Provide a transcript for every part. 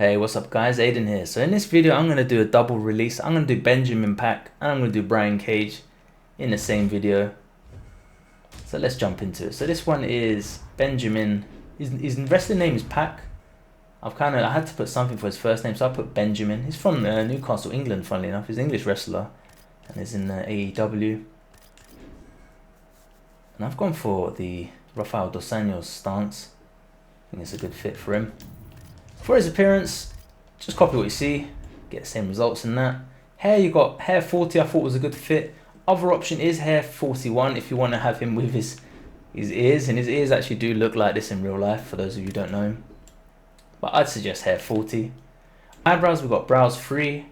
Hey, what's up guys, Aiden here. So in this video I'm going to do a double release. I'm going to do Benjamin Pac and I'm going to do Brian Cage in the same video. So let's jump into it. So this one is Benjamin, his wrestling name is Pac. I had to put something for his first name, so I put Benjamin. He's from Newcastle, England, funnily enough. He's an English wrestler and he's in AEW. And I've gone for the Rafael dos Anjos stance. I think it's a good fit for him. For his appearance, just copy what you see, get the same results in that. Hair, you got hair 40, I thought was a good fit. Other option is hair 41 if you want to have him with his ears, and his ears actually do look like this in real life for those of you who don't know him. But I'd suggest hair 40. Eyebrows, we've got brows 3,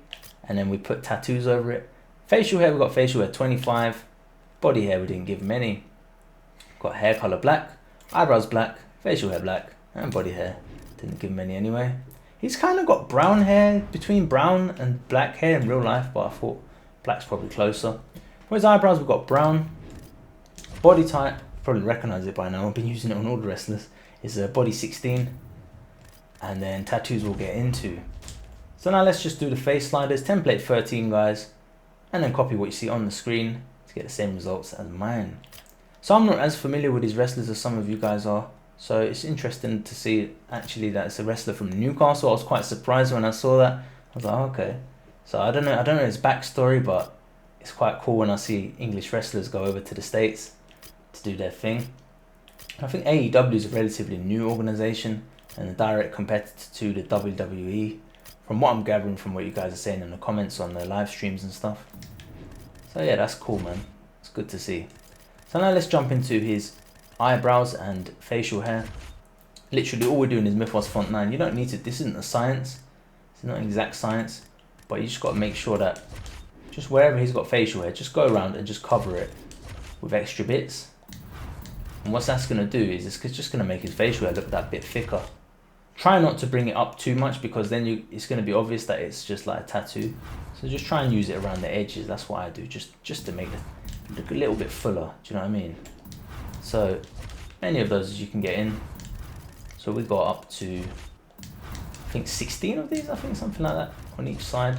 and then we put tattoos over it. Facial hair, we've got facial hair 25. Body hair, we didn't give him any. Got hair color black, eyebrows black, facial hair black, and body hair. Didn't give him any anyway. He's kind of got brown hair, between brown and black hair in real life, but I thought black's probably closer. For his eyebrows, we've got brown. Body type, probably recognize it by now, I've been using it on all the wrestlers, is a body 16. And then tattoos we'll get into. So now let's just do the face sliders, template 13 guys, and then copy what you see on the screen to get the same results as mine. So I'm not as familiar with these wrestlers as some of you guys are. So it's interesting to see actually that it's a wrestler from Newcastle. I was quite surprised when I saw that. I was like, oh, okay. So I don't know his backstory, but it's quite cool when I see English wrestlers go over to the States to do their thing. I think AEW is a relatively new organization and a direct competitor to the WWE, from what I'm gathering from what you guys are saying in the comments on the live streams and stuff. So yeah, that's cool, man. It's good to see. So now let's jump into his eyebrows and facial hair. Literally all we're doing is Mythos font 9. You don't need to, this isn't a science, it's not an exact science, but you just got to make sure that just wherever he's got facial hair, just go around and just cover it with extra bits. And what that's going to do is it's just going to make his facial hair look that bit thicker. Try not to bring it up too much, because then it's going to be obvious that it's just like a tattoo. So just try and use it around the edges. That's what I do, just to make it look a little bit fuller. Do you know what I mean? So many of those as you can get in. So we got up to, I think 16 of these, I think something like that on each side.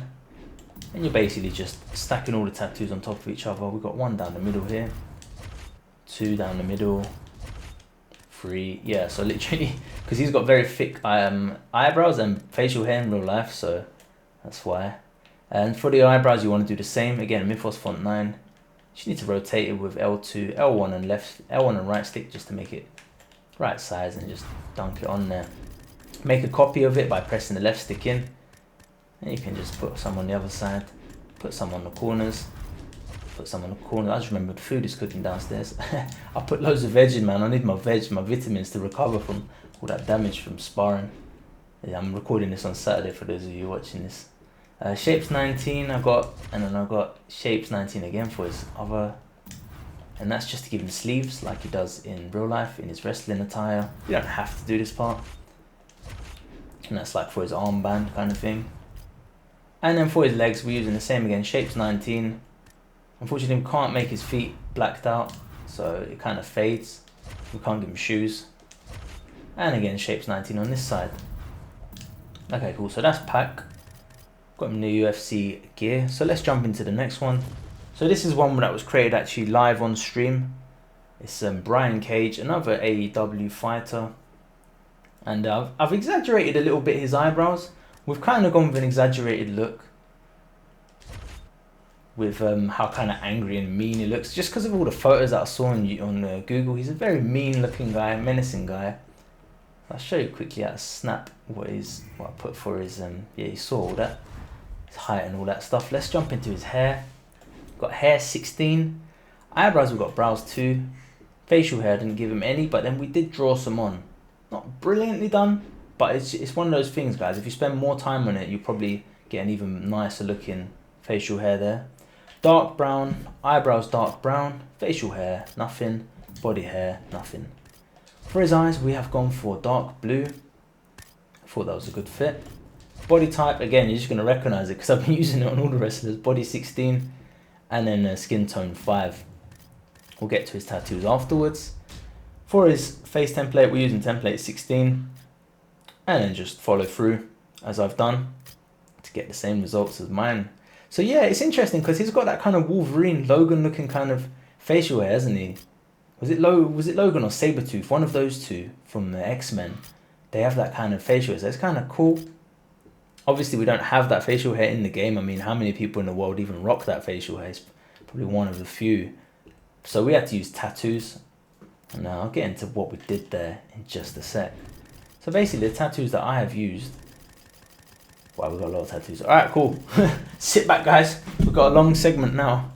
And you're basically just stacking all the tattoos on top of each other. We've got one down the middle here, 2 down the middle, 3, yeah, so literally, because he's got very thick eyebrows and facial hair in real life, so that's why. And for the eyebrows you want to do the same, again Mythos font 9. You need to rotate it with L2, L1 and L1 and right stick just to make it right size, and just dunk it on there. Make a copy of it by pressing the left stick in, and you can just put some on the other side, put some on the corners, put some on the corners. I just remember the food is cooking downstairs. I put loads of veg in, man. I need my veg, my vitamins to recover from all that damage from sparring. Yeah, I'm recording this on Saturday for those of you watching this. Shapes 19 I've got, and then I've got Shapes 19 again for his other, and that's just to give him sleeves like he does in real life in his wrestling attire. You don't have to do this part, and that's like for his armband kind of thing. And then for his legs we're using the same again, Shapes 19. Unfortunately we can't make his feet blacked out, so it kind of fades. We can't give him shoes. And again Shapes 19 on this side. Okay, cool, so that's Pac. Got him the UFC gear. So let's jump into the next one. So this is one that was created actually live on stream. It's Brian Cage, another AEW fighter. And I've exaggerated a little bit his eyebrows. We've kind of gone with an exaggerated look, with how kind of angry and mean he looks, just because of all the photos that I saw on Google. He's a very mean looking guy, menacing guy. I'll show you quickly at a snap what I put for his yeah, you saw all that, his height and all that stuff. Let's jump into his hair. Got hair 16, eyebrows we've got brows 2, facial hair didn't give him any, but then we did draw some on. Not brilliantly done, but it's one of those things, guys. If you spend more time on it, you probably get an even nicer looking facial hair there. Dark brown, eyebrows dark brown, facial hair nothing, body hair nothing. For his eyes we have gone for dark blue. I thought that was a good fit. Body type, again you're just going to recognize it because I've been using it on all the wrestlers. Body 16, and then skin tone 5. We'll get to his tattoos afterwards. For his face template we're using template 16, and then just follow through. as I've done to get the same results as mine. So yeah, it's interesting because he's got that kind of Wolverine, Logan looking kind of facial hair, hasn't he? Was it Logan or Sabretooth? One of those two from the X-Men. They have that kind of facial hair, so it's kind of cool. Obviously, we don't have that facial hair in the game. I mean, how many people in the world even rock that facial hair? It's probably one of the few. So we had to use tattoos. And now I'll get into what we did there in just a sec. So basically, the tattoos that I have used. Wow, we've got a lot of tattoos. Alright, cool. Sit back, guys. We've got a long segment now.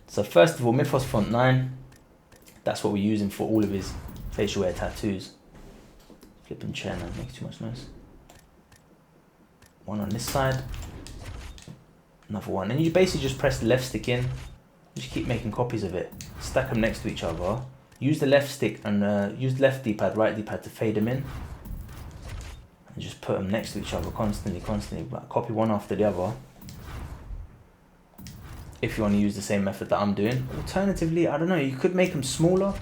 So first of all, Mythos Font 9. That's what we're using for all of his facial hair tattoos. Flipping chair now, makes too much noise. One on this side. Another one. And you basically just press the left stick in. Just keep making copies of it. Stack them next to each other. Use the left stick and use left D-pad, right D-pad to fade them in. And just put them next to each other constantly. Copy one after the other. If you want to use the same method that I'm doing. Alternatively, I don't know, you could make them smaller.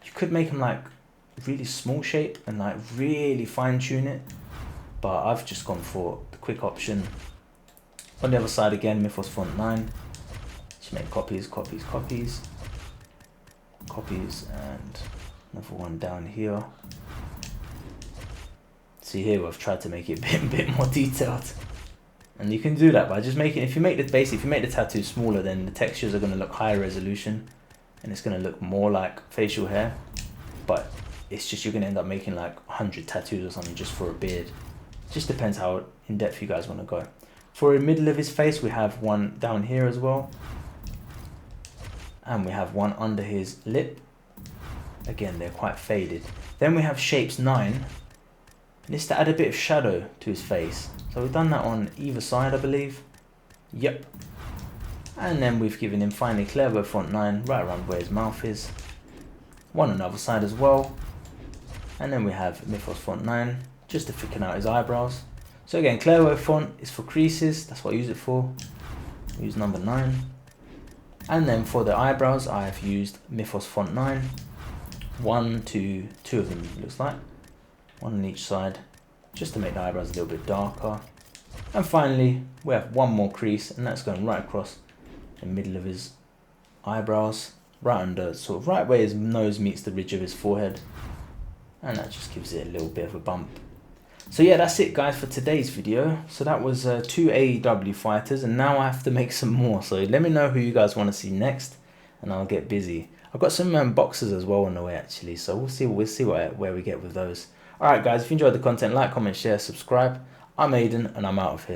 You could make them like really small shape and like really fine tune it. But I've just gone for the quick option. On the other side again, Mythos Font 9. Just make copies, and another one down here. See here, I've tried to make it a bit more detailed. And you can do that by just making, if you make the tattoo smaller, then the textures are going to look higher resolution. And it's going to look more like facial hair. But it's just, you're going to end up making like 100 tattoos or something just for a beard. Just depends how in depth you guys want to go. For the middle of his face, we have one down here as well. And we have one under his lip. Again, they're quite faded. Then we have shapes 9. And it's to add a bit of shadow to his face. So we've done that on either side, I believe. Yep. And then we've given him finally Clairvaux Font 9 right around where his mouth is. One on the other side as well. And then we have Mythos Font 9 just to thicken out his eyebrows. So again, Clairvaux font is for creases. That's what I use it for. Use number 9. And then for the eyebrows, I have used Mythos Font 9. Two of them looks like. One on each side, just to make the eyebrows a little bit darker. And finally, we have one more crease, and that's going right across the middle of his eyebrows, right under, sort of right where his nose meets the ridge of his forehead. And that just gives it a little bit of a bump. So yeah, that's it guys for today's video. So that was 2 AEW fighters, and now I have to make some more. So let me know who you guys want to see next, and I'll get busy. I've got some boxes as well on the way actually, so we'll see where we get with those. Alright guys, if you enjoyed the content, like, comment, share, subscribe. I'm Aiden, and I'm out of here.